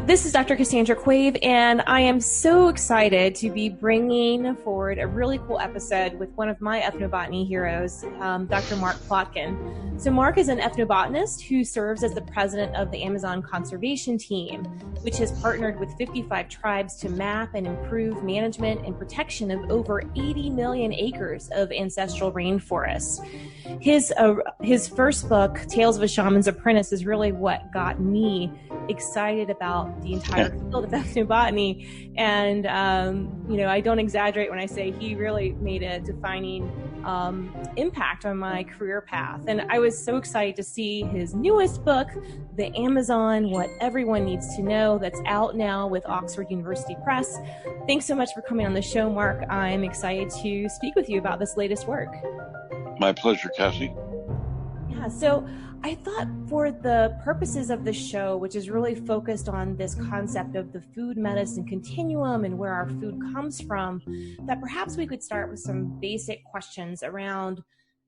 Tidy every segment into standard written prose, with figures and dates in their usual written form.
This is Dr. Cassandra Quave, and I am so excited to be bringing forward a really cool episode with one of my ethnobotany heroes, Dr. Mark Plotkin. So Mark is an ethnobotanist who serves as the president of the Amazon Conservation Team, which has partnered with 55 tribes to map and improve management and protection of over 80 million acres of ancestral rainforests. His first book, Tales of a Shaman's Apprentice, is really what got me excited about the entire field of ethnobotany. And, I don't exaggerate when I say he really made a defining impact on my career path. And I was so excited to see his newest book, The Amazon, What Everyone Needs to Know, that's out now with Oxford University Press. Thanks so much for coming on the show, Mark. I'm excited to speak with you about this latest work. My pleasure, Cassie. Yeah, so I thought for the purposes of the show, which is really focused on this concept of the food medicine continuum and where our food comes from, that perhaps we could start with some basic questions around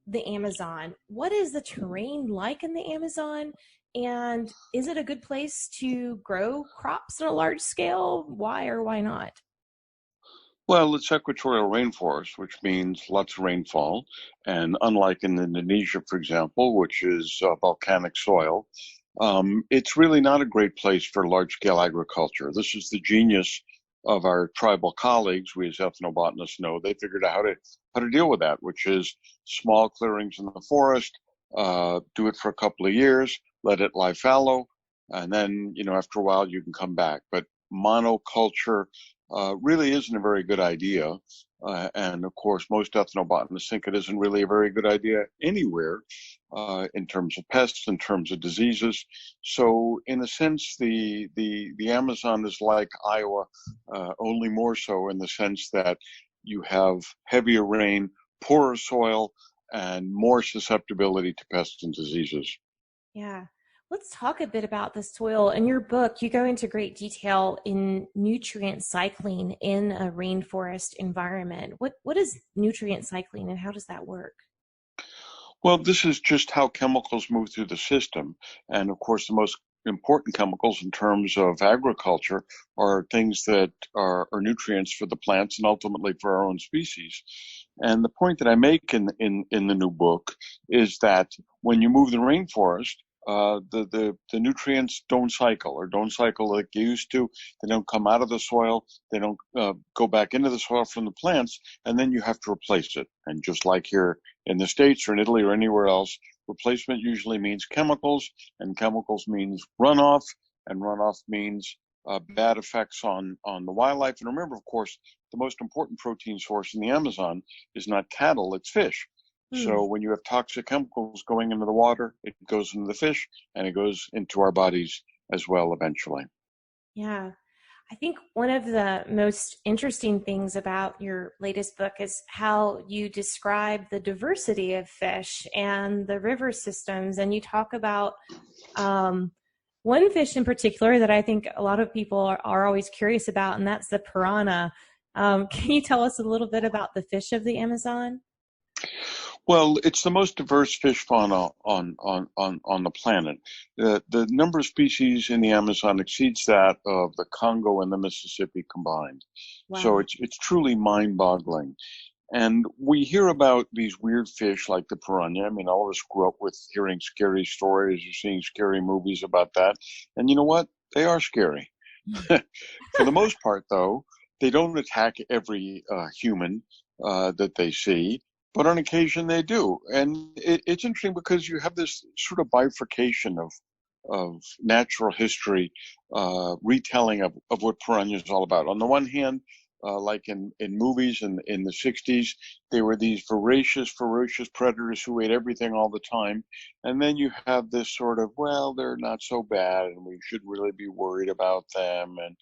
the Amazon. What is the terrain like in the Amazon? And is it a good place to grow crops on a large scale? Why or why not? Well, it's equatorial rainforest, which means lots of rainfall. And unlike in Indonesia, for example, which is volcanic soil, it's really not a great place for large-scale agriculture. This is the genius of our tribal colleagues. We as ethnobotanists know they figured out how to deal with that, which is small clearings in the forest, do it for a couple of years, let it lie fallow, and then, after a while you can come back. But monoculture really isn't a very good idea. And of course, most ethnobotanists think it isn't really a very good idea anywhere in terms of pests, in terms of diseases. So in a sense, the Amazon is like Iowa, only more so in the sense that you have heavier rain, poorer soil, and more susceptibility to pests and diseases. Yeah. Let's talk a bit about the soil. In your book, you go into great detail in nutrient cycling in a rainforest environment. What is nutrient cycling and how does that work? Well, this is just how chemicals move through the system. And of course, the most important chemicals in terms of agriculture are things that are nutrients for the plants and ultimately for our own species. And the point that I make in the new book is that when you move the rainforest, the nutrients don't cycle like they used to. They don't come out of the soil. They don't go back into the soil from the plants, and then you have to replace it. And just like here in the States or in Italy or anywhere else, replacement usually means chemicals, and chemicals means runoff, and runoff means bad effects on the wildlife. And remember, of course, the most important protein source in the Amazon is not cattle, it's fish. So when you have toxic chemicals going into the water, it goes into the fish and it goes into our bodies as well eventually. Yeah. I think one of the most interesting things about your latest book is how you describe the diversity of fish and the river systems. And you talk about one fish in particular that I think a lot of people are always curious about, and that's the piranha. Can you tell us a little bit about the fish of the Amazon? Well, it's the most diverse fish fauna on the planet. The number of species in the Amazon exceeds that of the Congo and the Mississippi combined. Wow. So it's truly mind-boggling. And we hear about these weird fish like the piranha. I mean, all of us grew up with hearing scary stories or seeing scary movies about that. And you know what? They are scary. For the most part, though, they don't attack every human that they see. But on occasion they do. And it's interesting because you have this sort of bifurcation of natural history, retelling of what piranha is all about. On the one hand, like in movies in the 60s, they were these voracious, ferocious predators who ate everything all the time. And then you have this sort of, well, they're not so bad and we should really be worried about them. And,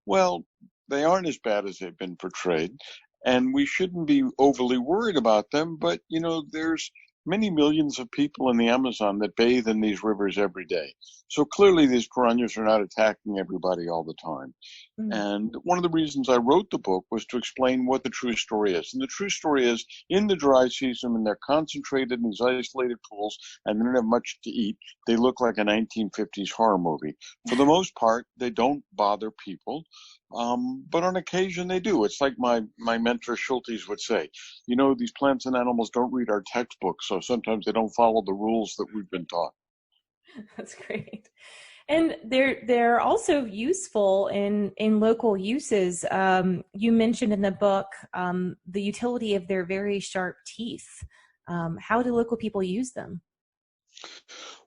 well, they aren't as bad as they've been portrayed. And we shouldn't be overly worried about them, but there's many millions of people in the Amazon that bathe in these rivers every day. So clearly these piranhas are not attacking everybody all the time. Mm. And one of the reasons I wrote the book was to explain what the true story is. And the true story is, in the dry season, when they're concentrated in these isolated pools and they don't have much to eat, they look like a 1950s horror movie. For the most part, they don't bother people. But on occasion they do. It's like my mentor Schultes would say, you know, these plants and animals don't read our textbooks, so sometimes they don't follow the rules that we've been taught. That's great. And they're also useful in local uses. You mentioned in the book the utility of their very sharp teeth. How do local people use them?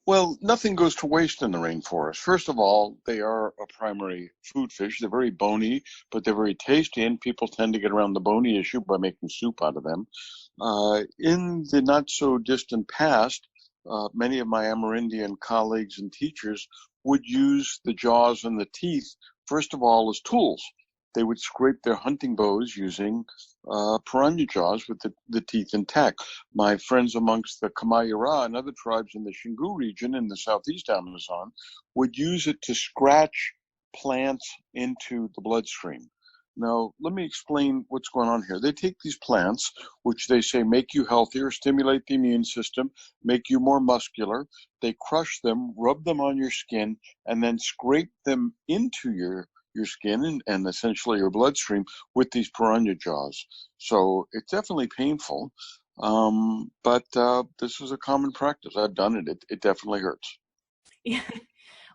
Well, nothing goes to waste in the rainforest. First of all, they are a primary food fish. They're very bony, but they're very tasty, and people tend to get around the bony issue by making soup out of them. In the not so distant past, many of my Amerindian colleagues and teachers would use the jaws and the teeth, first of all, as tools. They would scrape their hunting bows using piranha jaws with the teeth intact. My friends amongst the Kamayura and other tribes in the Xingu region in the southeast Amazon would use it to scratch plants into the bloodstream. Now, let me explain what's going on here. They take these plants, which they say make you healthier, stimulate the immune system, make you more muscular. They crush them, rub them on your skin, and then scrape them into your skin and essentially your bloodstream with these piranha jaws. So it's definitely painful, but this is a common practice. I've done it. It definitely hurts. Yeah.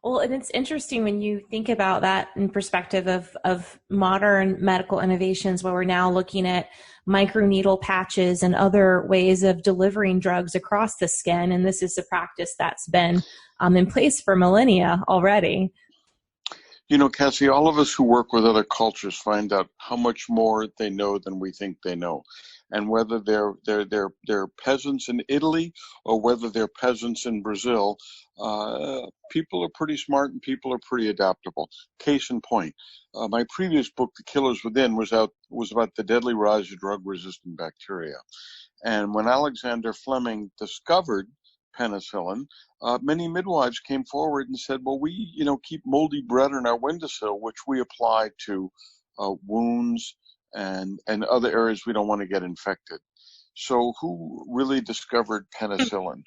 Well, and it's interesting when you think about that in perspective of modern medical innovations, where we're now looking at microneedle patches and other ways of delivering drugs across the skin. And this is a practice that's been in place for millennia already. You know, Cassie, all of us who work with other cultures find out how much more they know than we think they know. And whether they're peasants in Italy or whether they're peasants in Brazil, people are pretty smart and people are pretty adaptable. Case in point, my previous book, The Killers Within, was about the deadly rise of drug-resistant bacteria. And when Alexander Fleming discovered penicillin, many midwives came forward and said, well, we, keep moldy bread on our windowsill, which we apply to wounds and other areas we don't want to get infected. So who really discovered penicillin?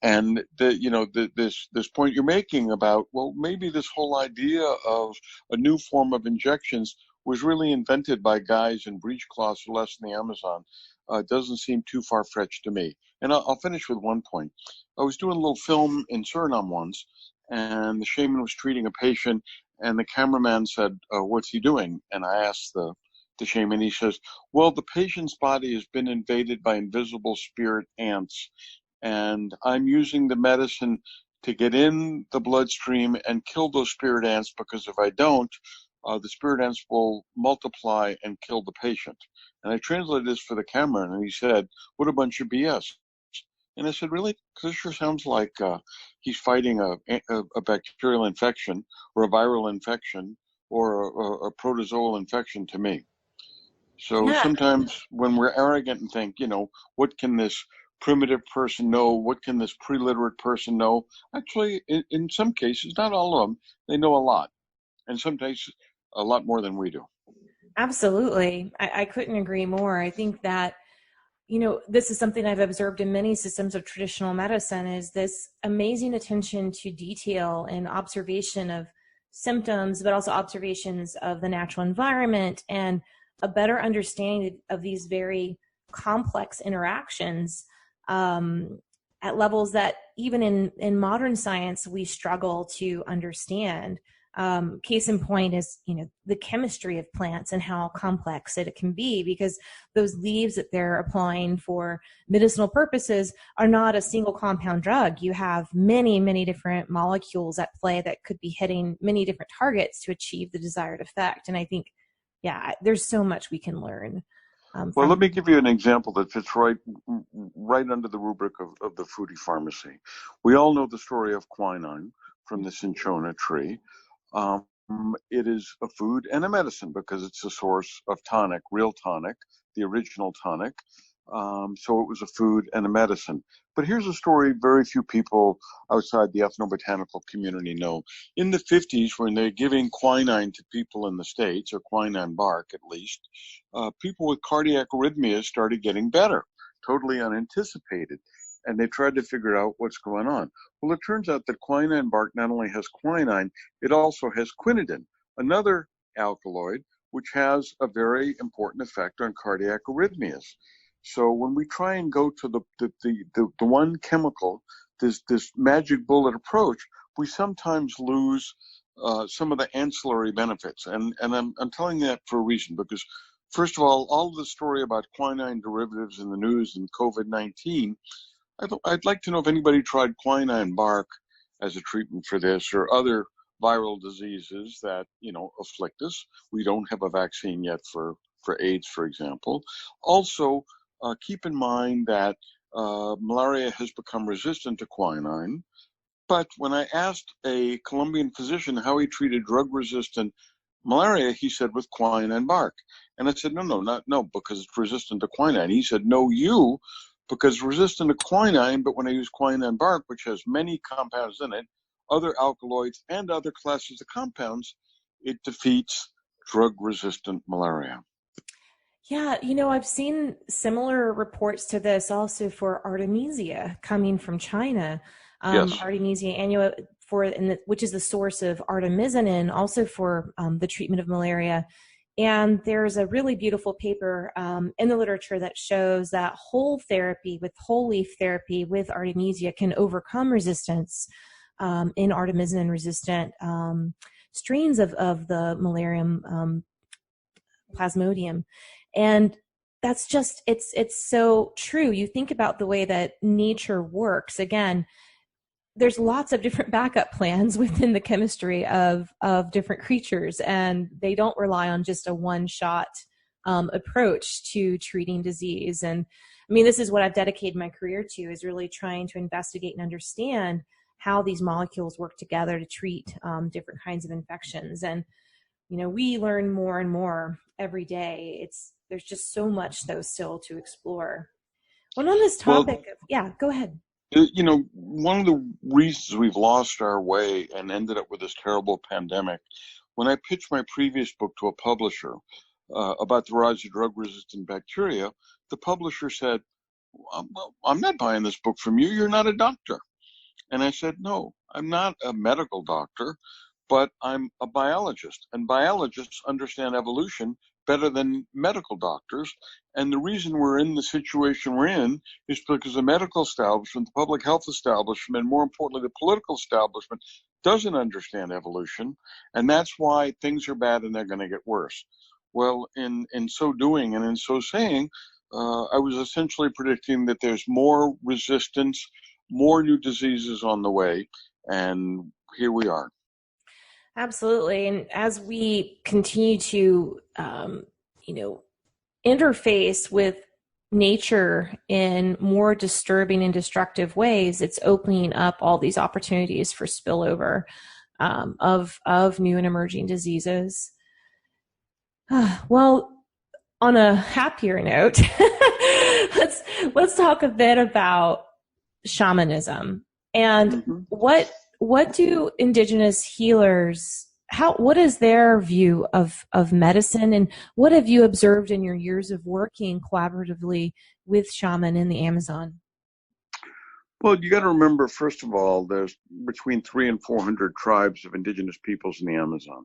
And this point you're making about, well, maybe this whole idea of a new form of injections was really invented by guys in breechcloths or less in the Amazon. Doesn't seem too far-fetched to me. And I'll finish with one point. I was doing a little film in Suriname once, and the shaman was treating a patient, and the cameraman said, what's he doing? And I asked the shaman, he says, well, the patient's body has been invaded by invisible spirit ants, and I'm using the medicine to get in the bloodstream and kill those spirit ants, because if I don't, the spirit ants will multiply and kill the patient. And I translated this for the camera, and he said, what a bunch of BS. And I said, really? Because this sure sounds like he's fighting a bacterial infection or a viral infection or a protozoal infection to me. So Yeah. sometimes when we're arrogant and think, what can this primitive person know? What can this pre-literate person know? Actually, in some cases, not all of them, they know a lot. And sometimes a lot more than we do. Absolutely. I couldn't agree more. I think that, this is something I've observed in many systems of traditional medicine, is this amazing attention to detail and observation of symptoms, but also observations of the natural environment and a better understanding of these very complex interactions at levels that even in modern science we struggle to understand. Case in point is, the chemistry of plants and how complex it can be, because those leaves that they're applying for medicinal purposes are not a single compound drug. You have many, many different molecules at play that could be hitting many different targets to achieve the desired effect. And I think, there's so much we can learn. Well, let me give you an example that fits right under the rubric of the foodie pharmacy. We all know the story of quinine from the cinchona tree. It is a food and a medicine because it's a source of tonic, real tonic, the original tonic. So it was a food and a medicine. But here's a story very few people outside the ethnobotanical community know. In the 50s, when they're giving quinine to people in the States, or quinine bark at least, people with cardiac arrhythmias started getting better, totally unanticipated. And they tried to figure out what's going on. Well, it turns out that quinine bark not only has quinine, it also has quinidin, another alkaloid, which has a very important effect on cardiac arrhythmias. So when we try and go to the one chemical, this magic bullet approach, we sometimes lose some of the ancillary benefits. And I'm telling that for a reason, because first of all of the story about quinine derivatives in the news and COVID-19, I'd like to know if anybody tried quinine bark as a treatment for this or other viral diseases that, afflict us. We don't have a vaccine yet for AIDS, for example. Also, keep in mind that malaria has become resistant to quinine. But when I asked a Colombian physician how he treated drug-resistant malaria, he said with quinine bark. And I said, no, because it's resistant to quinine. He said, no, because resistant to quinine, but when I use quinine bark, which has many compounds in it, other alkaloids and other classes of compounds, it defeats drug-resistant malaria. Yeah, I've seen similar reports to this also for Artemisia coming from China. Yes. Artemisia annua, which is the source of artemisinin, also for the treatment of malaria. And there's a really beautiful paper in the literature that shows that whole leaf therapy with Artemisia can overcome resistance in artemisinin-resistant strains of the Malarium plasmodium. And that's just, it's so true. You think about the way that nature works. Again, there's lots of different backup plans within the chemistry of different creatures, and they don't rely on just a one-shot approach to treating disease. And I mean, this is what I've dedicated my career to, is really trying to investigate and understand how these molecules work together to treat different kinds of infections. And, we learn more and more every day. There's just so much, though, still to explore. Well, on this topic, go ahead. One of the reasons we've lost our way and ended up with this terrible pandemic, when I pitched my previous book to a publisher about the rise of drug-resistant bacteria, the publisher said, well, I'm not buying this book from you. You're not a doctor. And I said, no, I'm not a medical doctor, but I'm a biologist. And biologists understand evolution better than medical doctors. And the reason we're in the situation we're in is because the medical establishment, the public health establishment, and more importantly, the political establishment doesn't understand evolution. And that's why things are bad and they're going to get worse. Well, in so doing and in so saying, I was essentially predicting that there's more resistance, more new diseases on the way, and here we are. Absolutely. And as we continue to, interface with nature in more disturbing and destructive ways, it's opening up all these opportunities for spillover of new and emerging diseases. Well, on a happier note, let's talk a bit about shamanism and what do indigenous healers, what is their view of medicine, and what have you observed in your years of working collaboratively with shaman in the Amazon? Well, you got to remember, first of all, there's between 300 and 400 tribes of indigenous peoples in the Amazon.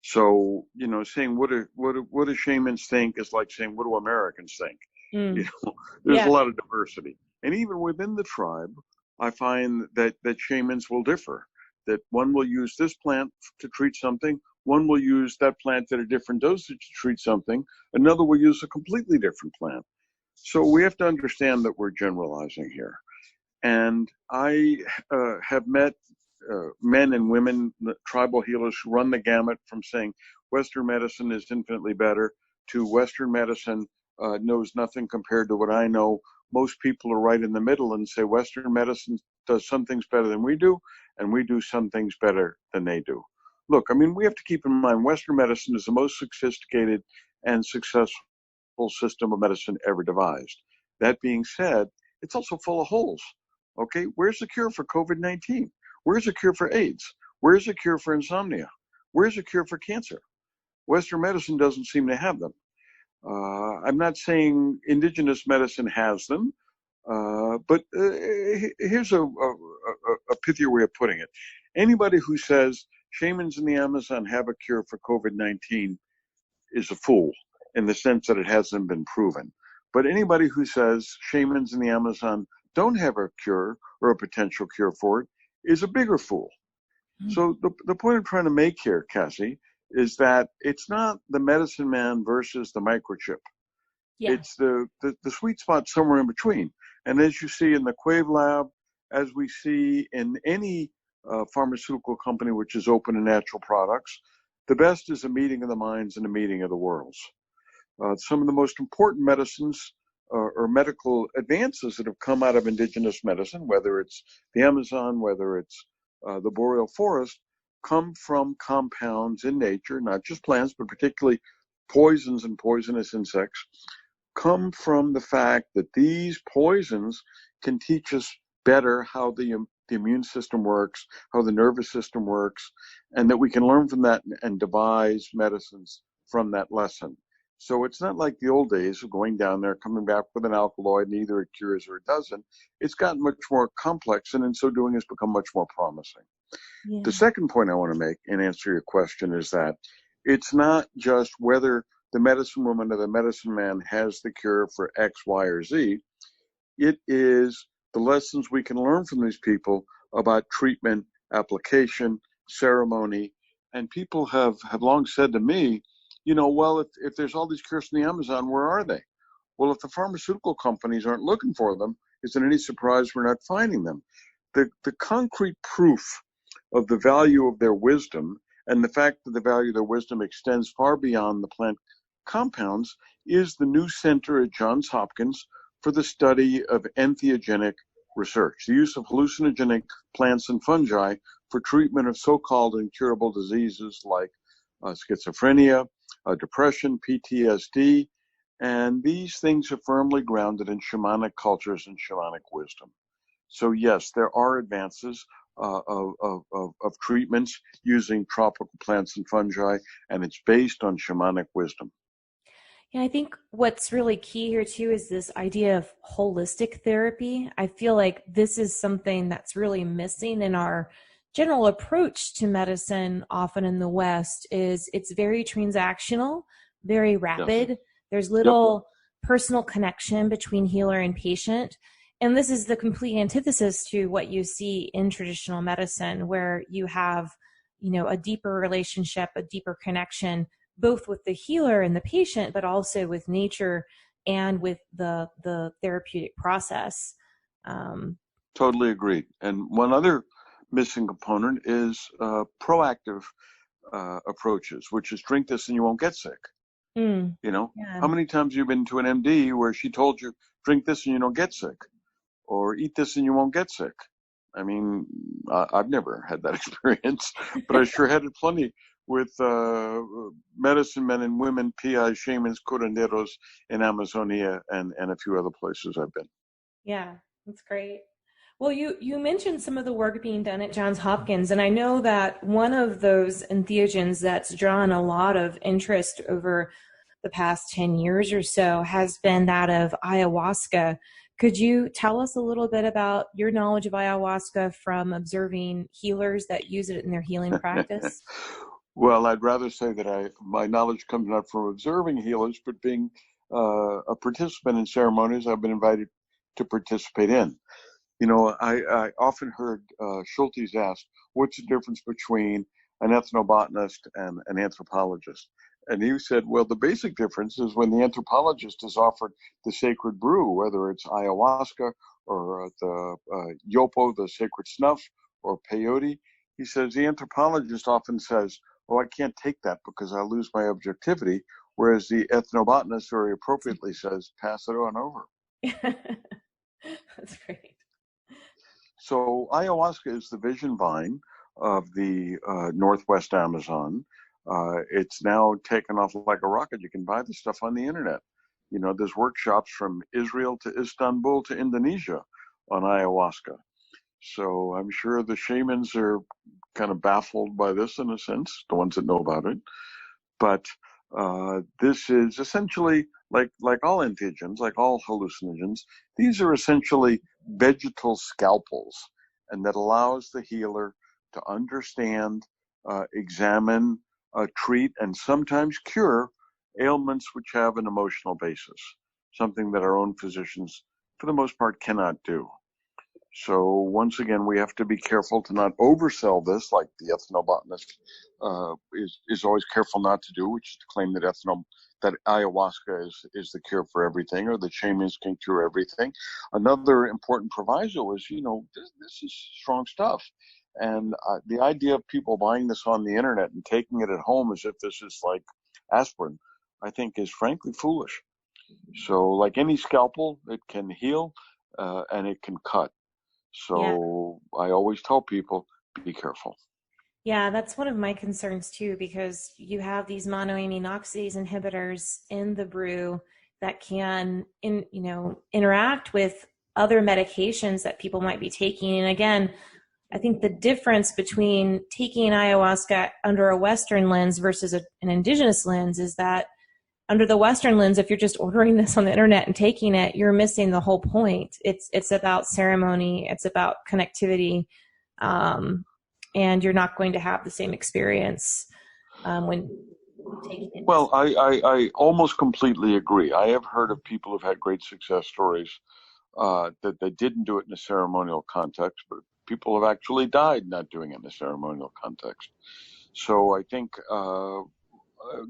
So, saying what do shamans think is like saying, what do Americans think? There's a lot of diversity. And even within the tribe, I find that shamans will differ, that one will use this plant to treat something, one will use that plant at a different dosage to treat something, another will use a completely different plant. So we have to understand that we're generalizing here. And I have met men and women, tribal healers, who run the gamut from saying Western medicine is infinitely better to Western medicine knows nothing compared to what I know. Most people are right in the middle and say Western medicine does some things better than we do, and we do some things better than they do. Look, I mean, we have to keep in mind Western medicine is the most sophisticated and successful system of medicine ever devised. That being said, it's also full of holes. Okay, where's the cure for COVID-19? Where's the cure for AIDS? Where's the cure for insomnia? Where's the cure for cancer? Western medicine doesn't seem to have them. I'm not saying indigenous medicine has them, but here's a pithier way of putting it. Anybody who says shamans in the Amazon have a cure for COVID-19 is a fool in the sense that it hasn't been proven. But anybody who says shamans in the Amazon don't have a cure or a potential cure for it is a bigger fool. Mm-hmm. So the point I'm trying to make here, Cassie, is that it's not the medicine man versus the microchip. Yeah. It's the sweet spot somewhere in between. And as you see in the Quave Lab, as we see in any pharmaceutical company which is open to natural products, the best is a meeting of the minds and a meeting of the worlds. Some of the most important medicines or medical advances that have come out of indigenous medicine, whether it's the Amazon, whether it's the boreal forest, come from compounds in nature, not just plants, but particularly poisons and poisonous insects, come from the fact that these poisons can teach us better how the immune system works, how the nervous system works, and that we can learn from that and devise medicines from that lesson. So it's not like the old days of going down there, coming back with an alkaloid, and either it cures or it doesn't. It's gotten much more complex, and in so doing, it's become much more promising. Yeah. The second point I want to make and answer your question is that it's not just whether the medicine woman or the medicine man has the cure for X, Y, or Z. It is the lessons we can learn from these people about treatment, application, ceremony. And people have long said to me, you know, well, if there's all these cures in the Amazon, where are they? Well, if the pharmaceutical companies aren't looking for them, is it any surprise we're not finding them? The concrete proof of the value of their wisdom and the fact that the value of their wisdom extends far beyond the plant compounds is the new center at Johns Hopkins for the study of entheogenic research, the use of hallucinogenic plants and fungi for treatment of so-called incurable diseases like schizophrenia, depression, PTSD, and these things are firmly grounded in shamanic cultures and shamanic wisdom. So yes, there are advances of treatments using tropical plants and fungi, and it's based on shamanic wisdom. Yeah, I think what's really key here too is this idea of holistic therapy. I feel like this is something that's really missing in our general approach to medicine often in the West. Is it's very transactional, very rapid. Yes. There's little personal connection between healer and patient. And this is the complete antithesis to what you see in traditional medicine, where you have, you know, a deeper relationship, a deeper connection, both with the healer and the patient, but also with nature and with the therapeutic process. Totally agreed. And one other missing component is proactive approaches, which is drink this and you won't get sick. You know, how many times have you been to an MD where she told you, drink this and you don't get sick, or eat this and you won't get sick? I mean, I've never had that experience, but I sure had it plenty with medicine men and women, PIs, shamans, curanderos in Amazonia and a few other places I've been. Yeah, that's great. Well, you mentioned some of the work being done at Johns Hopkins, and I know that one of those entheogens that's drawn a lot of interest over the past 10 years or so has been that of ayahuasca. Could you tell us a little bit about your knowledge of ayahuasca from observing healers that use it in their healing practice? Well, I'd rather say that my knowledge comes not from observing healers, but being a participant in ceremonies I've been invited to participate in. You know, I often heard Schultes ask, what's the difference between an ethnobotanist and an anthropologist? And he said, well, the basic difference is when the anthropologist is offered the sacred brew, whether it's ayahuasca or the yopo, the sacred snuff, or peyote, he says the anthropologist often says, oh, I can't take that because I lose my objectivity, whereas the ethnobotanist very appropriately says, pass it on over. That's great. So ayahuasca is the vision vine of the Northwest Amazon. It's now taken off like a rocket. You can buy the stuff on the internet. You know, there's workshops from Israel to Istanbul to Indonesia on ayahuasca. So I'm sure the shamans are kind of baffled by this in a sense, the ones that know about it. But this is essentially like all entheogens, like all hallucinogens. These are essentially vegetal scalpels, and that allows the healer to understand, examine, treat, and sometimes cure ailments which have an emotional basis, something that our own physicians, for the most part, cannot do. So once again, we have to be careful to not oversell this, like the ethnobotanist is always careful not to do, which is to claim that ayahuasca is the cure for everything, or the shamans can cure everything. Another important proviso is, this is strong stuff, and the idea of people buying this on the internet and taking it at home as if this is like aspirin, I think, is frankly foolish. So, like any scalpel, it can heal and it can cut. Yeah. So I always tell people, be careful. Yeah, that's one of my concerns too, because you have these monoamine oxidase inhibitors in the brew that can interact with other medications that people might be taking. And again, I think the difference between taking ayahuasca under a Western lens versus an indigenous lens is that under the Western lens, if you're just ordering this on the internet and taking it, you're missing the whole point. It's about ceremony. It's about connectivity. And you're not going to have the same experience when taking it. Well, I almost completely agree. I have heard of people who've had great success stories that they didn't do it in a ceremonial context, but people have actually died not doing it in a ceremonial context. So I think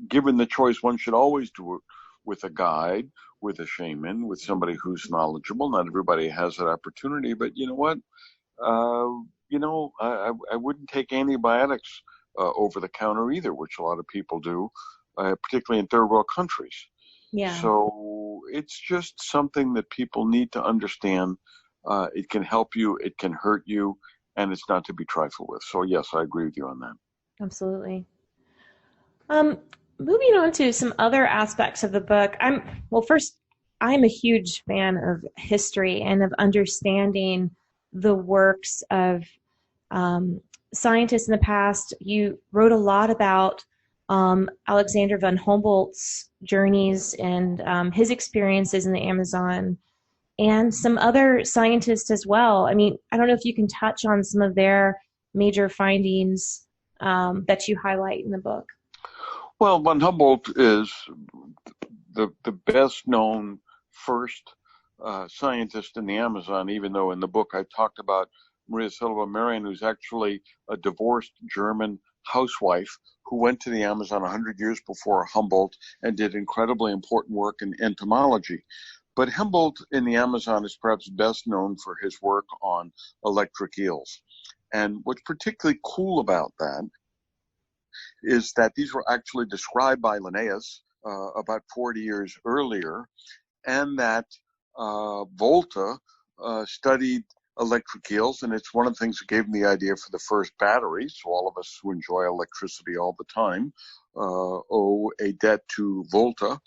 given the choice, one should always do it with a guide, with a shaman, with somebody who's knowledgeable. Not everybody has that opportunity, but you know what? I wouldn't take antibiotics over the counter either, which a lot of people do, particularly in third world countries. Yeah. So it's just something that people need to understand. It can help you, it can hurt you, and it's not to be trifled with. So yes, I agree with you on that. Absolutely. Moving on to some other aspects of the book. First, I'm a huge fan of history and of understanding the works of scientists in the past. You wrote a lot about Alexander von Humboldt's journeys and his experiences in the Amazon, and some other scientists as well. I mean, I don't know if you can touch on some of their major findings that you highlight in the book. Well, von Humboldt is the best known first scientist in the Amazon, even though in the book I talked about Maria Silva Marian, who's actually a divorced German housewife who went to the Amazon 100 years before Humboldt and did incredibly important work in entomology. But Humboldt in the Amazon is perhaps best known for his work on electric eels. And what's particularly cool about that is that these were actually described by Linnaeus about 40 years earlier, and that Volta studied electric eels, and it's one of the things that gave him the idea for the first battery. So all of us who enjoy electricity all the time owe a debt to Volta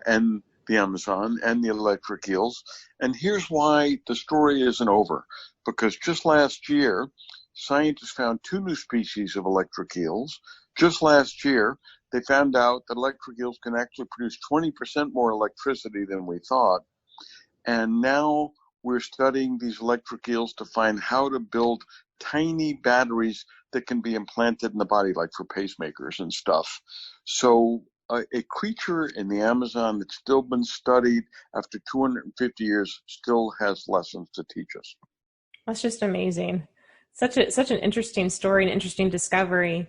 and the Amazon and the electric eels. And here's why the story isn't over, because just last year, scientists found 2 new species of electric eels. Just last year, they found out that electric eels can actually produce 20% more electricity than we thought. And now we're studying these electric eels to find how to build tiny batteries that can be implanted in the body, like for pacemakers and stuff. So a creature in the Amazon that's still been studied after 250 years still has lessons to teach us. That's just amazing. Such an interesting story, an interesting discovery.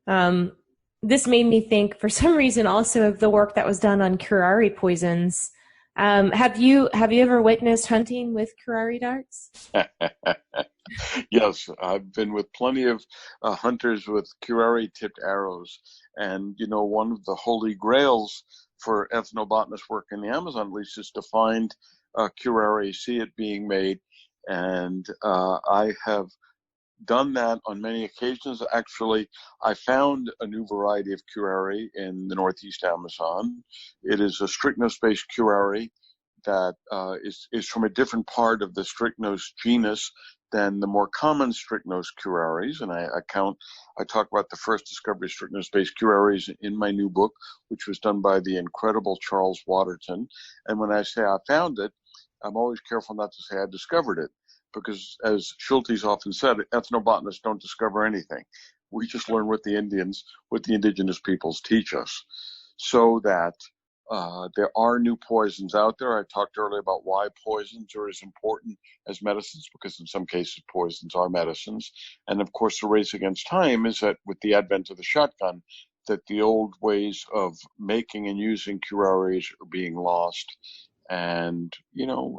This made me think, for some reason, also of the work that was done on curare poisons. Have you ever witnessed hunting with curare darts? Yes, I've been with plenty of hunters with curare-tipped arrows, and one of the holy grails for ethnobotanist work in the Amazon, at least, is to find curare, see it being made, and I have done that on many occasions. Actually, I found a new variety of curare in the Northeast Amazon. It is a strychnos-based curare that is from a different part of the Strychnos genus than the more common Strychnos curaris. And I talk about the first discovery of Strychnos-based curaris in my new book, which was done by the incredible Charles Waterton. And when I say I found it, I'm always careful not to say I discovered it, because as Schultes often said, ethnobotanists don't discover anything. We just learn what the indigenous peoples teach us. So that there are new poisons out there. I talked earlier about why poisons are as important as medicines, because in some cases poisons are medicines. And of course, the race against time is that with the advent of the shotgun, that the old ways of making and using curaries are being lost. And,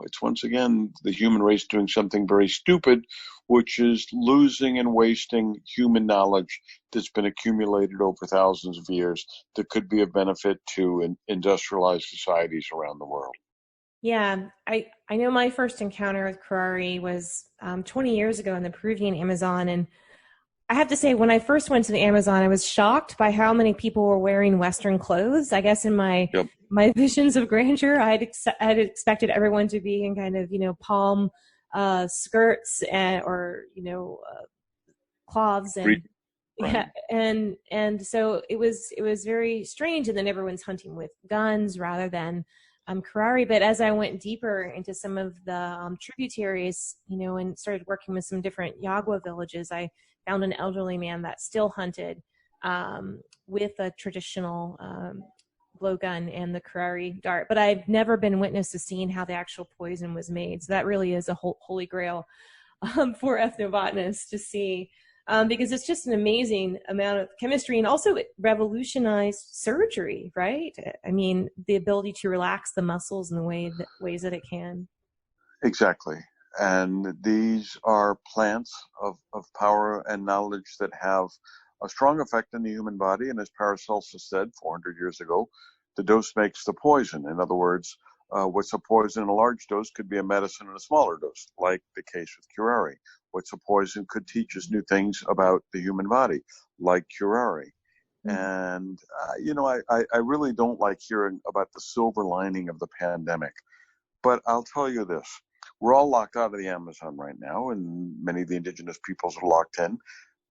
it's once again the human race doing something very stupid, which is losing and wasting human knowledge that's been accumulated over thousands of years that could be of benefit to industrialized societies around the world. Yeah, I know my first encounter with curare was 20 years ago in the Peruvian Amazon. And I have to say, when I first went to the Amazon, I was shocked by how many people were wearing Western clothes. I guess in my visions of grandeur, I had expected everyone to be in kind of, palm skirts or cloths and Right. and so it was very strange. And then everyone's hunting with guns rather than curare. But as I went deeper into some of the tributaries, and started working with some different Yagua villages, I found an elderly man that still hunted with a traditional blowgun and the curare dart. But I've never been witness to seeing how the actual poison was made. So that really is a holy grail for ethnobotanists to see. Because it's just an amazing amount of chemistry, and also it revolutionized surgery, right? I mean, the ability to relax the muscles in the ways that it can. Exactly. And these are plants of power and knowledge that have a strong effect on the human body. And as Paracelsus said 400 years ago, the dose makes the poison. In other words, what's a poison in a large dose could be a medicine in a smaller dose, like the case with curare. What's a poison could teach us new things about the human body, like curare. And, I really don't like hearing about the silver lining of the pandemic. But I'll tell you this. We're all locked out of the Amazon right now, and many of the indigenous peoples are locked in.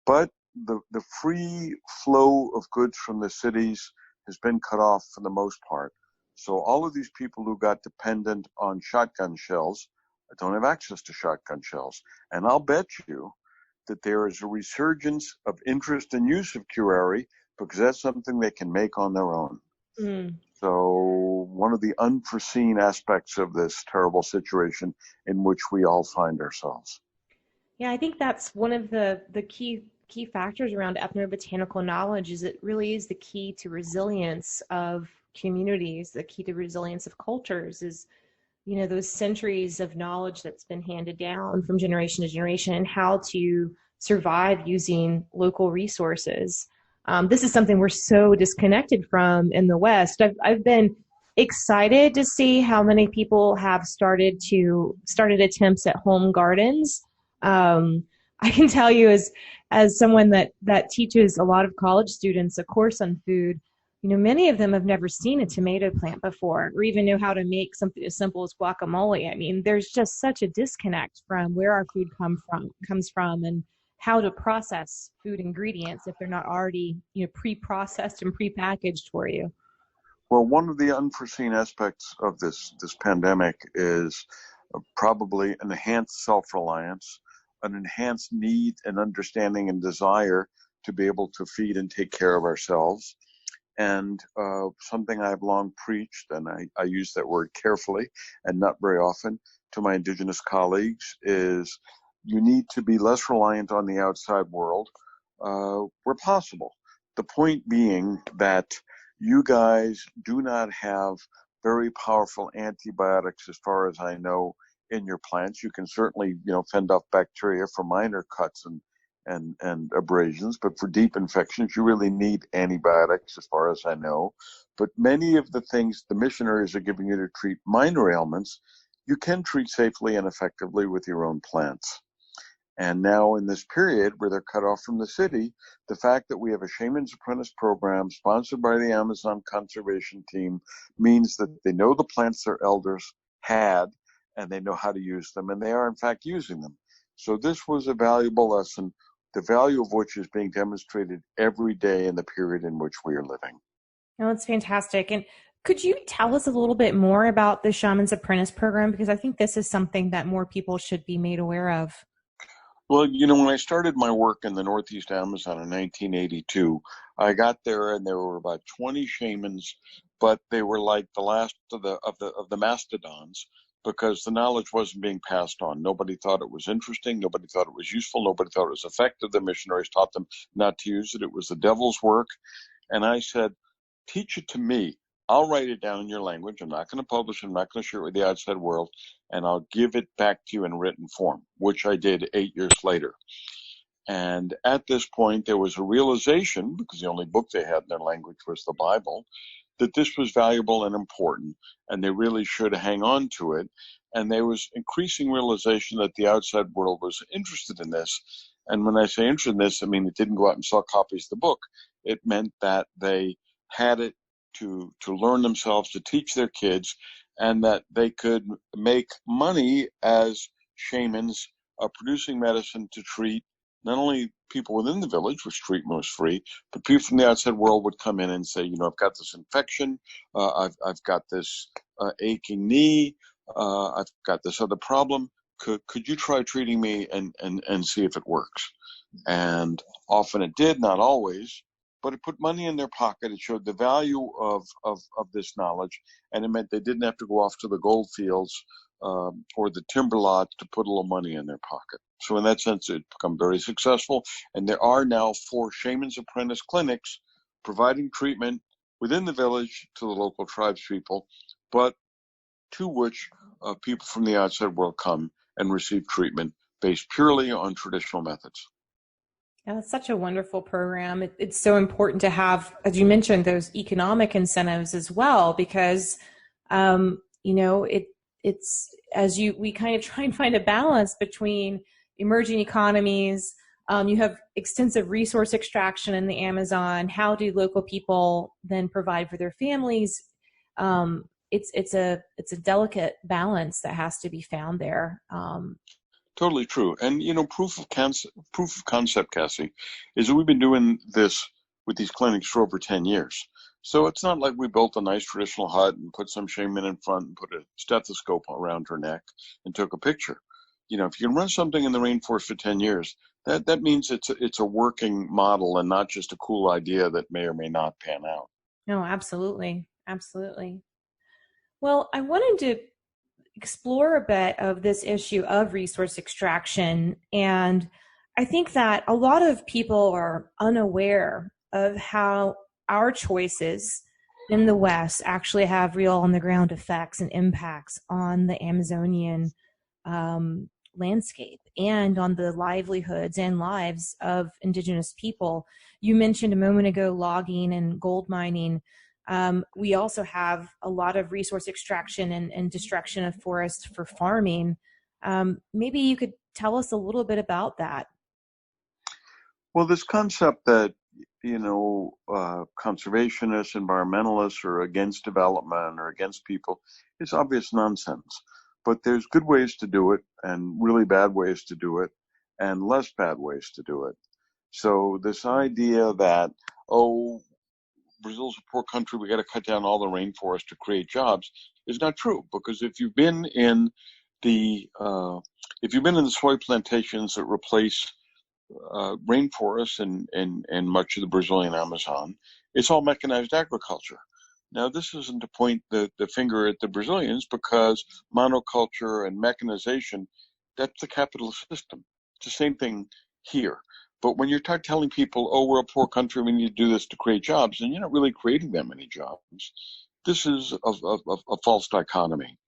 But the free flow of goods from the cities has been cut off for the most part. So all of these people who got dependent on shotgun shells don't have access to shotgun shells. And I'll bet you that there is a resurgence of interest and use of curare because that's something they can make on their own. So one of the unforeseen aspects of this terrible situation in which we all find ourselves. Yeah, I think that's one of the key factors around ethnobotanical knowledge. Is it really is the key to resilience of communities, the key to resilience of cultures is, those centuries of knowledge that's been handed down from generation to generation, and how to survive using local resources. This is something we're so disconnected from in the West. I've been excited to see how many people have started attempts at home gardens. I can tell you as someone that teaches a lot of college students a course on food, many of them have never seen a tomato plant before, or even know how to make something as simple as guacamole. I mean, there's just such a disconnect from where our food comes from and how to process food ingredients if they're not already, pre-processed and pre-packaged for you. Well, one of the unforeseen aspects of this pandemic is probably an enhanced self-reliance, an enhanced need and understanding and desire to be able to feed and take care of ourselves. And something I've long preached, and I use that word carefully and not very often to my indigenous colleagues, is you need to be less reliant on the outside world where possible. The point being that you guys do not have very powerful antibiotics, as far as I know, in your plants. You can certainly, fend off bacteria for minor cuts and abrasions, but for deep infections, you really need antibiotics, as far as I know. But many of the things the missionaries are giving you to treat minor ailments, you can treat safely and effectively with your own plants. And now in this period where they're cut off from the city, the fact that we have a Shaman's Apprentice program sponsored by the Amazon Conservation Team means that they know the plants are elders, had, and they know how to use them, and they are in fact using them. So this was a valuable lesson, the value of which is being demonstrated every day in the period in which we are living. No, it's fantastic. And could you tell us a little bit more about the Shaman's Apprentice program? Because I think this is something that more people should be made aware of. Well, when I started my work in the Northeast Amazon in 1982, I got there and there were about 20 shamans, but they were like the last of the mastodons because the knowledge wasn't being passed on. Nobody thought it was interesting. Nobody thought it was useful. Nobody thought it was effective. The missionaries taught them not to use it. It was the devil's work. And I said, teach it to me. I'll write it down in your language. I'm not going to publish it. I'm not going to share it with the outside world. And I'll give it back to you in written form, which I did 8 years later. And at this point, there was a realization, because the only book they had in their language was the Bible, that this was valuable and important, and they really should hang on to it. And there was increasing realization that the outside world was interested in this. And when I say interested in this, I mean it didn't go out and sell copies of the book. It meant that they had it to learn themselves, to teach their kids, and that they could make money as shamans producing medicine to treat not only people within the village, which treatment was free, but people from the outside world would come in and say, I've got this infection, I've got this aching knee, I've got this other problem. Could you try treating me and see if it works? And often it did, not always, but it put money in their pocket. It showed the value of this knowledge, and it meant they didn't have to go off to the gold fields or the timber lot to put a little money in their pocket. So in that sense, it's become very successful. And there are now 4 Shaman's Apprentice clinics providing treatment within the village to the local tribes people, but to which people from the outside world come and receive treatment based purely on traditional methods. Yeah, that's such a wonderful program. It's so important to have, as you mentioned, those economic incentives as well, because it's we kind of try and find a balance between emerging economies. You have extensive resource extraction in the Amazon. How do local people then provide for their families? It's a delicate balance that has to be found there. Totally true. And, proof of concept, Cassie, is that we've been doing this with these clinics for over 10 years. So it's not like we built a nice traditional hut and put some shaman in front and put a stethoscope around her neck and took a picture. If you can run something in the rainforest for 10 years, that means it's a working model and not just a cool idea that may or may not pan out. No, absolutely. Absolutely. Well, I wanted to explore a bit of this issue of resource extraction. And I think that a lot of people are unaware of how our choices in the West actually have real on the ground effects and impacts on the Amazonian landscape and on the livelihoods and lives of indigenous people. You mentioned a moment ago logging and gold mining. We also have a lot of resource extraction and destruction of forests for farming. Maybe you could tell us a little bit about that. Well, this concept that, conservationists, environmentalists are against development or against people is obvious nonsense. But there's good ways to do it and really bad ways to do it and less bad ways to do it. So this idea that, Brazil's a poor country, we got to cut down all the rainforest to create jobs is not true, because if you've been in the soy plantations that replace rainforests in much of the Brazilian Amazon, it's all mechanized agriculture. Now, this isn't to point the finger at the Brazilians, because monoculture and mechanization, that's the capitalist system. It's the same thing here. But when you're telling people, we're a poor country, we need to do this to create jobs, and you're not really creating that many jobs, this is a false dichotomy.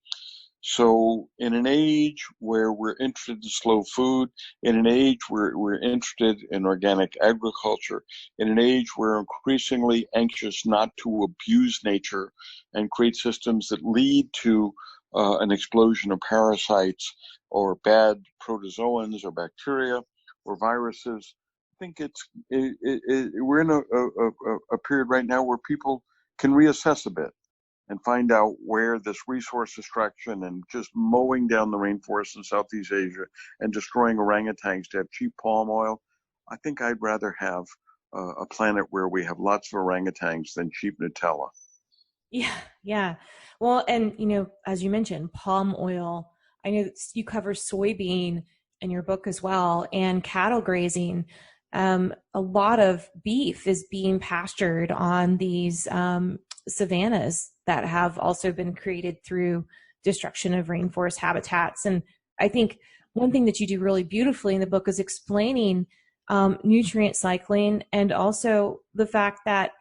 So in an age where we're interested in slow food, in an age where we're interested in organic agriculture, in an age where we're increasingly anxious not to abuse nature and create systems that lead to an explosion of parasites or bad protozoans or bacteria or viruses, I think we're in a period right now where people can reassess a bit and find out where this resource extraction and just mowing down the rainforests in Southeast Asia and destroying orangutans to have cheap palm oil, I think I'd rather have a planet where we have lots of orangutans than cheap Nutella. Yeah, yeah. Well, and as you mentioned, palm oil. I know that you cover soybean in your book as well, and cattle grazing. A lot of beef is being pastured on these savannas that have also been created through destruction of rainforest habitats. And I think one thing that you do really beautifully in the book is explaining nutrient cycling, and also the fact that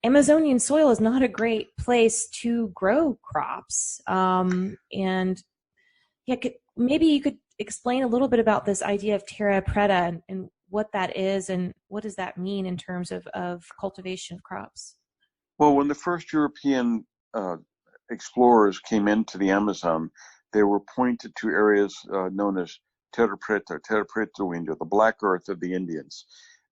Amazonian soil is not a great place to grow crops. And yeah, maybe you could explain a little bit about this idea of terra preta, and what that is, and what does that mean in terms of cultivation of crops? Well, when the first European explorers came into the Amazon, they were pointed to areas known as terra preta, terra preta India, the black earth of the Indians.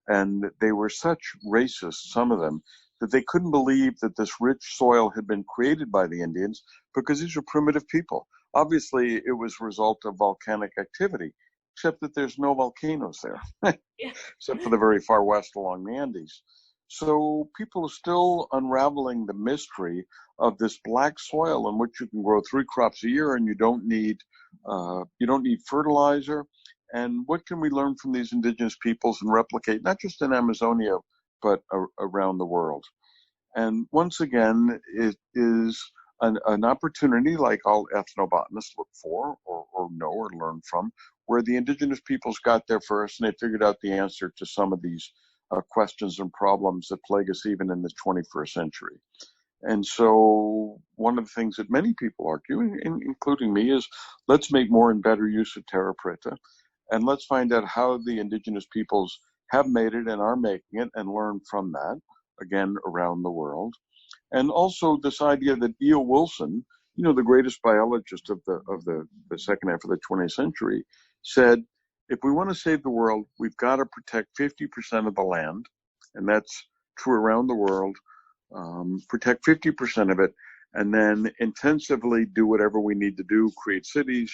And they were such racists, some of them, that they couldn't believe that this rich soil had been created by the Indians, because these are primitive people. Obviously, it was a result of volcanic activity, except that there's no volcanoes there, Yeah. except for the very far west along the Andes. So people are still unraveling the mystery of this black soil in which you can grow 3 crops a year, and you don't need fertilizer. And what can we learn from these indigenous peoples and replicate, not just in Amazonia, but around the world? And once again, it is an opportunity, like all ethnobotanists look for or know or learn from, where the indigenous peoples got there first and they figured out the answer to some of these questions and problems that plague us even in the 21st century. And so one of the things that many people argue, including me, is let's make more and better use of terra preta, and let's find out how the indigenous peoples have made it and are making it, and learn from that, again, around the world. And also this idea that E.O. Wilson, the greatest biologist of the second half of the 20th century, said, if we want to save the world, we've got to protect 50% of the land, and that's true around the world. Protect 50% of it, and then intensively do whatever we need to do, create cities,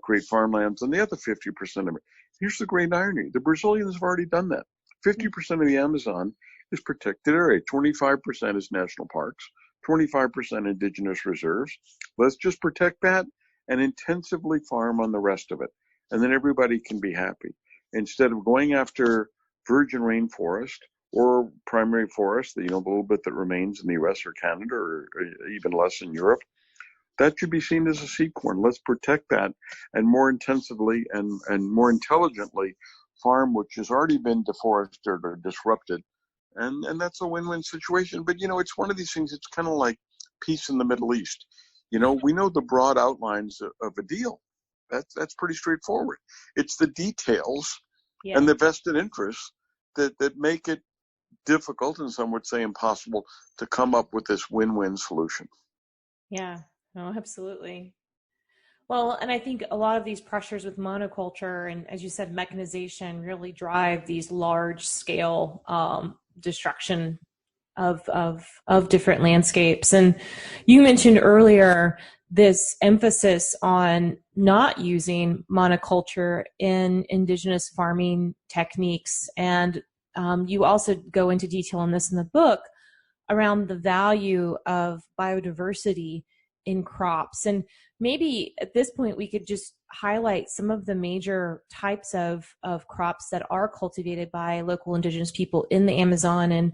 create farmlands, and the other 50% of it. Here's the great irony. The Brazilians have already done that. 50% of the Amazon is protected area. 25% is national parks, 25% indigenous reserves. Let's just protect that and intensively farm on the rest of it. And then everybody can be happy. Instead of going after virgin rainforest or primary forest, the little bit that remains in the US or Canada, or even less in Europe, that should be seen as a seed corn. Let's protect that and more intensively and more intelligently farm which has already been deforested or disrupted. And that's a win-win situation. But, it's one of these things, it's kind of like peace in the Middle East. We know the broad outlines of a deal. That's pretty straightforward. It's the details and the vested interests that make it difficult, and some would say impossible, to come up with this win-win solution. Yeah, no, absolutely. Well, and I think a lot of these pressures with monoculture and, as you said, mechanization really drive these large scale destruction of different landscapes. And you mentioned earlier this emphasis on not using monoculture in indigenous farming techniques. And you also go into detail on this in the book around the value of biodiversity in crops. And maybe at this point we could just highlight some of the major types of crops that are cultivated by local indigenous people in the Amazon, and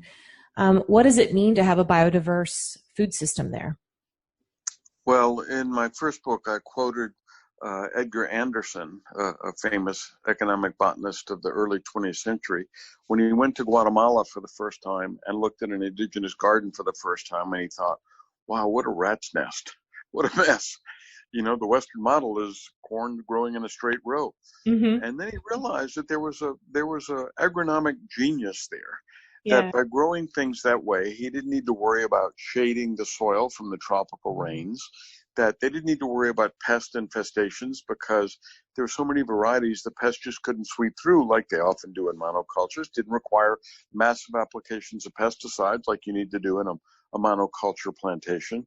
what does it mean to have a biodiverse food system there? Well, in my first book, I quoted Edgar Anderson, a famous economic botanist of the early 20th century, when he went to Guatemala for the first time and looked at an indigenous garden for the first time, and he thought, wow, what a rat's nest. What a mess. The Western model is corn growing in a straight row. Mm-hmm. And then he realized that there was a agronomic genius there. Yeah. That by growing things that way, he didn't need to worry about shading the soil from the tropical rains, that they didn't need to worry about pest infestations because there were so many varieties the pests just couldn't sweep through like they often do in monocultures. Didn't require massive applications of pesticides like you need to do in a monoculture plantation.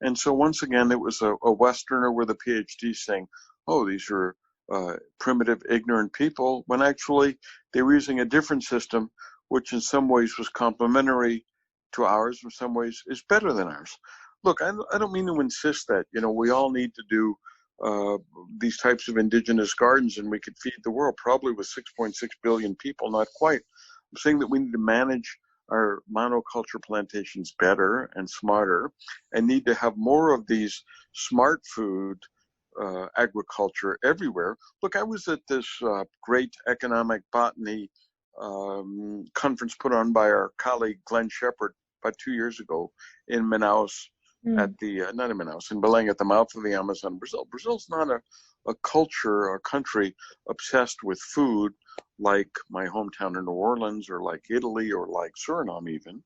And so once again, it was a Westerner with a PhD saying, oh, these are primitive, ignorant people, when actually they were using a different system, which in some ways was complementary to ours, in some ways is better than ours. Look, I don't mean to insist that, we all need to do these types of indigenous gardens and we could feed the world, probably with 6.6 billion people, not quite. I'm saying that we need to manage our monoculture plantations better and smarter, and need to have more of these smart food agriculture everywhere. Look, I was at this great economic botany conference put on by our colleague Glenn Shepard about 2 years ago in Manaus, at the not in Manaus, in Belém, at the mouth of the Amazon, Brazil. Brazil's not a culture or country obsessed with food like my hometown in New Orleans or like Italy or like Suriname even.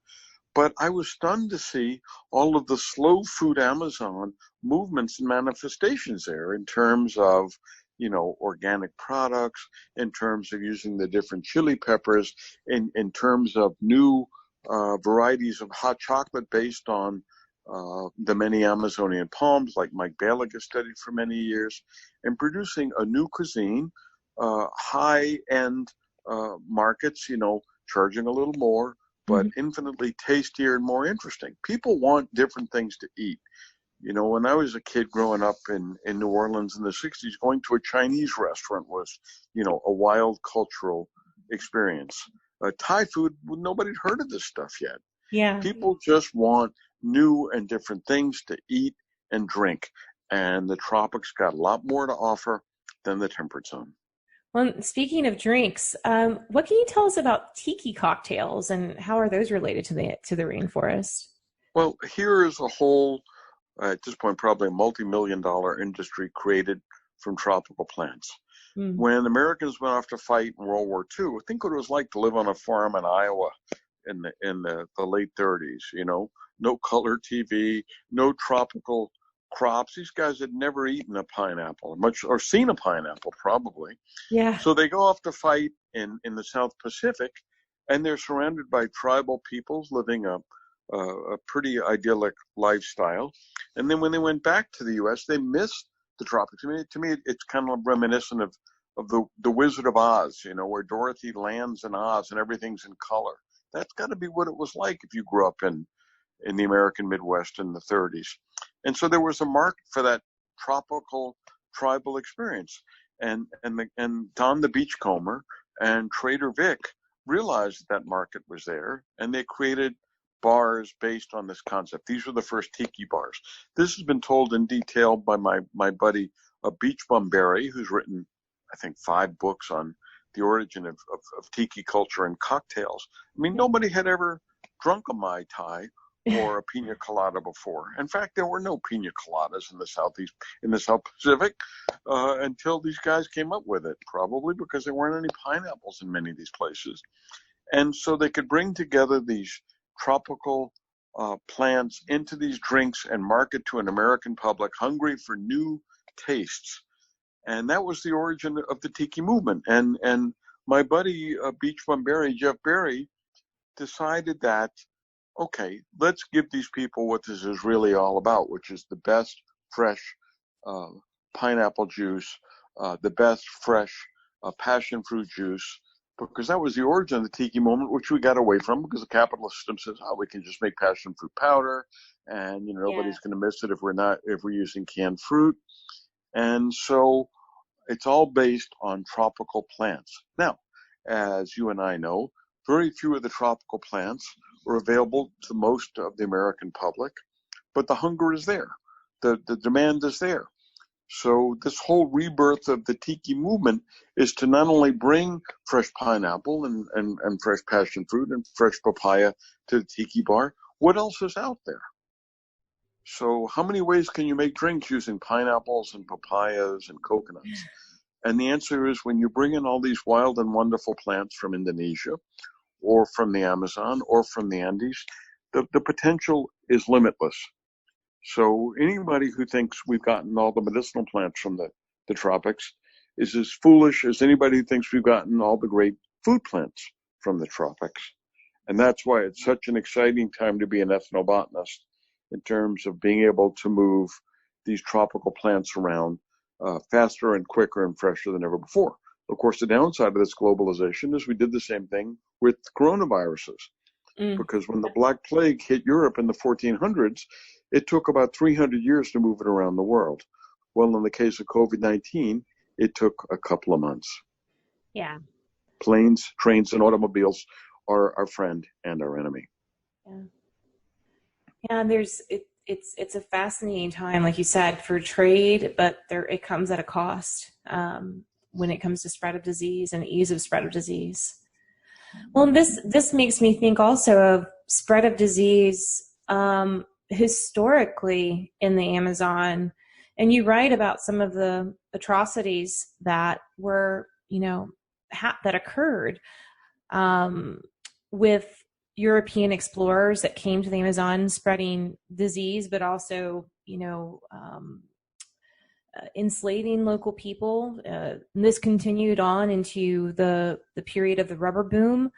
But I was stunned to see all of the slow food Amazon movements and manifestations there in terms of, organic products, in terms of using the different chili peppers, in terms of new varieties of hot chocolate based on the many Amazonian palms, like Mike Balick has studied for many years, and producing a new cuisine, high-end markets, charging a little more, but infinitely tastier and more interesting. People want different things to eat. When I was a kid growing up in New Orleans in the 60s, going to a Chinese restaurant was, a wild cultural experience. Thai food, nobody'd heard of this stuff yet. Yeah. People just want new and different things to eat and drink. And the tropics got a lot more to offer than the temperate zone. Well, speaking of drinks, what can you tell us about tiki cocktails and how are those related to the rainforest? Well, here is a whole, at this point, probably a multi-million-dollar industry created from tropical plants. When Americans went off to fight in World War II, think what it was like to live on a farm in Iowa in the late 30s. No color TV, no tropical crops. These guys had never eaten a pineapple, or seen a pineapple, probably. Yeah. So they go off to fight in the South Pacific, and they're surrounded by tribal peoples living a pretty idyllic lifestyle. And then when they went back to the U.S., they missed the tropics. To me, it's kind of reminiscent of the Wizard of Oz, where Dorothy lands in Oz and everything's in color. That's got to be what it was like if you grew up in the American Midwest in the 30s. And so there was a market for that tropical tribal experience. And Don the Beachcomber and Trader Vic realized that market was there, and they created bars based on this concept. These were the first tiki bars. This has been told in detail by my buddy Beach Bum Berry, who's written, I think, 5 books on the origin of tiki culture and cocktails. Nobody had ever drunk a Mai Tai or a pina colada before. In fact, there were no pina coladas in the South Pacific until these guys came up with it, probably because there weren't any pineapples in many of these places. And so they could bring together these tropical plants into these drinks and market to an American public hungry for new tastes. And that was the origin of the tiki movement. And my buddy Beach Bum Berry, Jeff Berry, decided that, okay, let's give these people what this is really all about, which is the best fresh pineapple juice, the best fresh passion fruit juice, because that was the origin of the tiki movement, which we got away from because the capitalist system says, oh, we can just make passion fruit powder, and nobody's going to miss it if we're using canned fruit. And so it's all based on tropical plants. Now, as you and I know, very few of the tropical plants are available to most of the American public, but the hunger is there. The demand is there. So this whole rebirth of the tiki movement is to not only bring fresh pineapple and fresh passion fruit and fresh papaya to the tiki bar, what else is out there? So how many ways can you make drinks using pineapples and papayas and coconuts? And the answer is, when you bring in all these wild and wonderful plants from Indonesia or from the Amazon or from the Andes, the potential is limitless. So anybody who thinks we've gotten all the medicinal plants from the tropics is as foolish as anybody who thinks we've gotten all the great food plants from the tropics. And that's why it's such an exciting time to be an ethnobotanist in terms of being able to move these tropical plants around faster and quicker and fresher than ever before. Of course, the downside of this globalization is we did the same thing with coronaviruses, because when the Black Plague hit Europe in the 1400s, it took about 300 years to move it around the world. Well, in the case of COVID-19, it took a couple of months. Yeah. Planes, trains, and automobiles are our friend and our enemy. Yeah. Yeah, it's a fascinating time, like you said, for trade, but it comes at a cost when it comes to spread of disease and ease of spread of disease. Well, this makes me think also of spread of disease historically in the Amazon, and you write about some of the atrocities that were, that occurred with European explorers that came to the Amazon spreading disease, but also, enslaving local people. This continued on into the period of the rubber boom.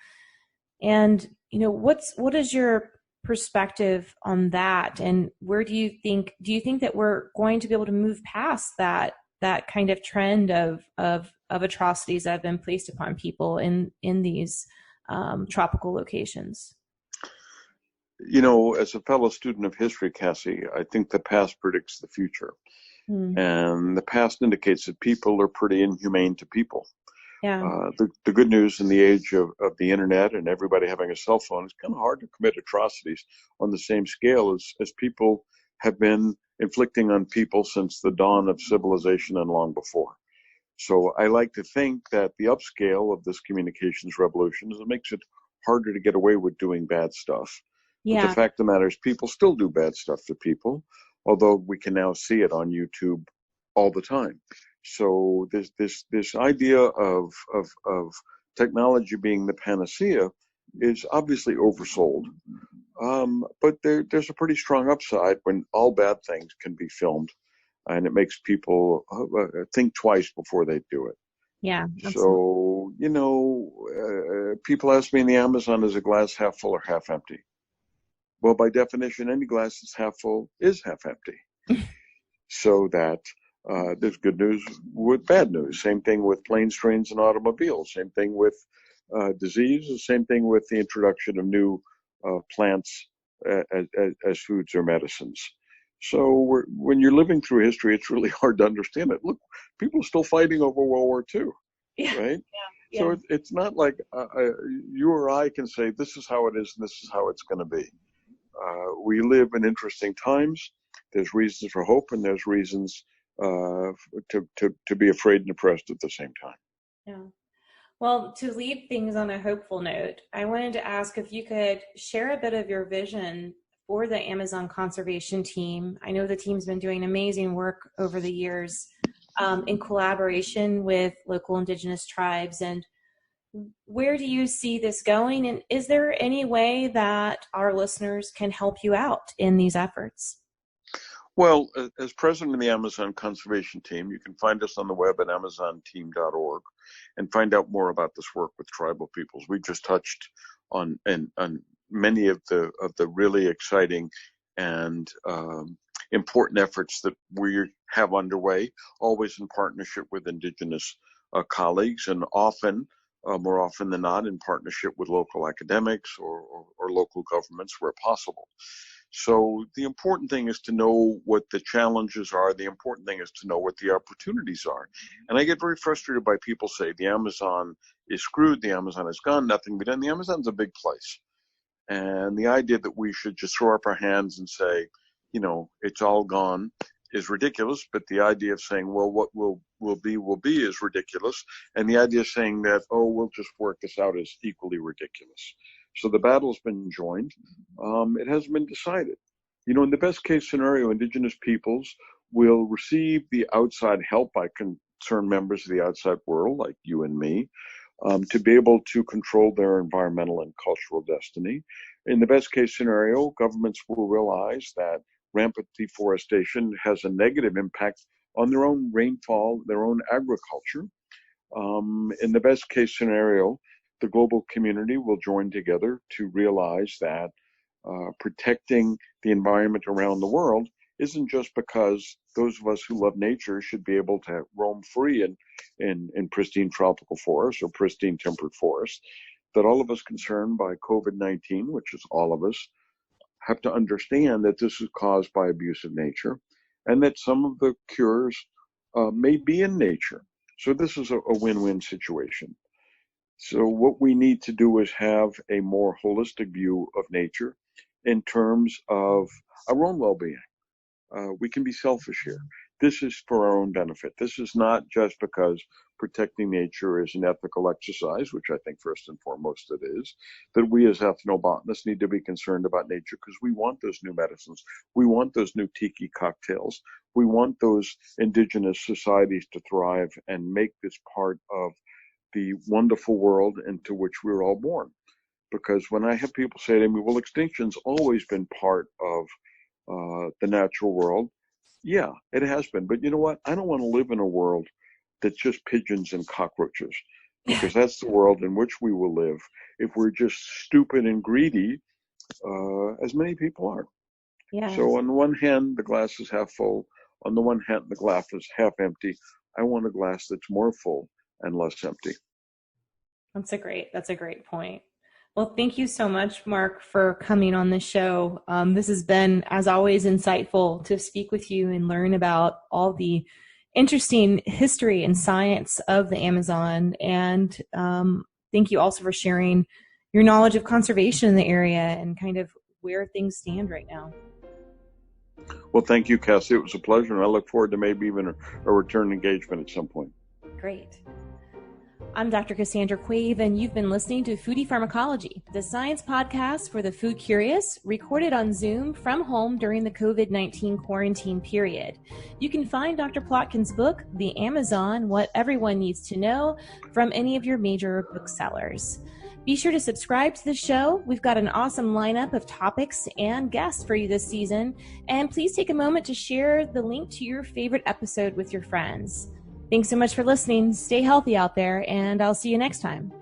And, what is your perspective on that? And where do you think that we're going to be able to move past that kind of trend of atrocities that have been placed upon people in these tropical locations? As a fellow student of history, Cassie, I think the past predicts the future. And the past indicates that people are pretty inhumane to people. Yeah. The good news in the age of the internet and everybody having a cell phone, it's kind of hard to commit atrocities on the same scale as people have been inflicting on people since the dawn of civilization and long before. So I like to think that the upscale of this communications revolution is it makes it harder to get away with doing bad stuff. Yeah. But the fact of the matter is people still do bad stuff to people, although we can now see it on YouTube all the time. So this idea of technology being the panacea is obviously oversold. But there's a pretty strong upside when all bad things can be filmed, and it makes people think twice before they do it. Yeah. Absolutely. So, people ask me in the Amazon, is a glass half full or half empty? Well, by definition, any glass that's half full is half empty. So that there's good news with bad news. Same thing with planes, trains, and automobiles. Same thing with disease. The same thing with the introduction of new plants as foods or medicines. So when you're living through history, it's really hard to understand it. Look, people are still fighting over World War II, right? Yeah. So it's not like you or I can say this is how it is and this is how it's going to be. We live in interesting times. There's reasons for hope and there's reasons to be afraid and depressed at the same time. Yeah. Well, to leave things on a hopeful note, I wanted to ask if you could share a bit of your vision for the Amazon conservation team. I know the team's been doing amazing work over the years in collaboration with local indigenous tribes. And where do you see this going? And is there any way that our listeners can help you out in these efforts? Well, as president of the Amazon Conservation Team, you can find us on the web at amazonteam.org and find out more about this work with tribal peoples. We just touched on many of the really exciting and important efforts that we have underway, always in partnership with indigenous colleagues, and often, more often than not, in partnership with local academics or local governments where possible. So the important thing is to know what the challenges are. The important thing is to know what the opportunities are. And I get very frustrated by people say the Amazon is screwed, the Amazon is gone, nothing can be done. The Amazon's a big place. And the idea that we should just throw up our hands and say, it's all gone is ridiculous. But the idea of saying, well, what will be is ridiculous. And the idea of saying that, we'll just work this out is equally ridiculous. So the battle's been joined. It hasn't been decided. In the best case scenario, indigenous peoples will receive the outside help by concerned members of the outside world, like you and me, to be able to control their environmental and cultural destiny. In the best case scenario, governments will realize that rampant deforestation has a negative impact on their own rainfall, their own agriculture. In the best case scenario, the global community will join together to realize that protecting the environment around the world isn't just because those of us who love nature should be able to roam free in pristine tropical forests or pristine temperate forests, that all of us concerned by COVID-19, which is all of us, have to understand that this is caused by abuse of nature and that some of the cures may be in nature. So this is a win-win situation. So what we need to do is have a more holistic view of nature in terms of our own well-being. We can be selfish here. This is for our own benefit. This is not just because protecting nature is an ethical exercise, which I think first and foremost it is, that we as ethnobotanists need to be concerned about nature because we want those new medicines. We want those new tiki cocktails. We want those indigenous societies to thrive and make this part of the wonderful world into which we were all born. Because when I have people say to me, well, extinction's always been part of the natural world. Yeah, it has been. But you know what? I don't want to live in a world that's just pigeons and cockroaches, because that's the world in which we will live if we're just stupid and greedy, as many people are. Yeah. So on the one hand, the glass is half full. On the one hand, the glass is half empty. I want a glass that's more full and less empty. That's a great point. Well, thank you so much, Mark, for coming on the show. This has been, as always, insightful to speak with you and learn about all the interesting history and science of the Amazon. And thank you also for sharing your knowledge of conservation in the area and kind of where things stand right now. Well, thank you, Cassie. It was a pleasure, and I look forward to maybe even a return engagement at some point. Great. I'm Dr. Cassandra Quave, and you've been listening to Foodie Pharmacology, the science podcast for the food curious, recorded on Zoom from home during the COVID-19 quarantine period. You can find Dr. Plotkin's book, The Amazon, What Everyone Needs to Know, from any of your major booksellers. Be sure to subscribe to the show. We've got an awesome lineup of topics and guests for you this season, and please take a moment to share the link to your favorite episode with your friends. Thanks so much for listening. Stay healthy out there, and I'll see you next time.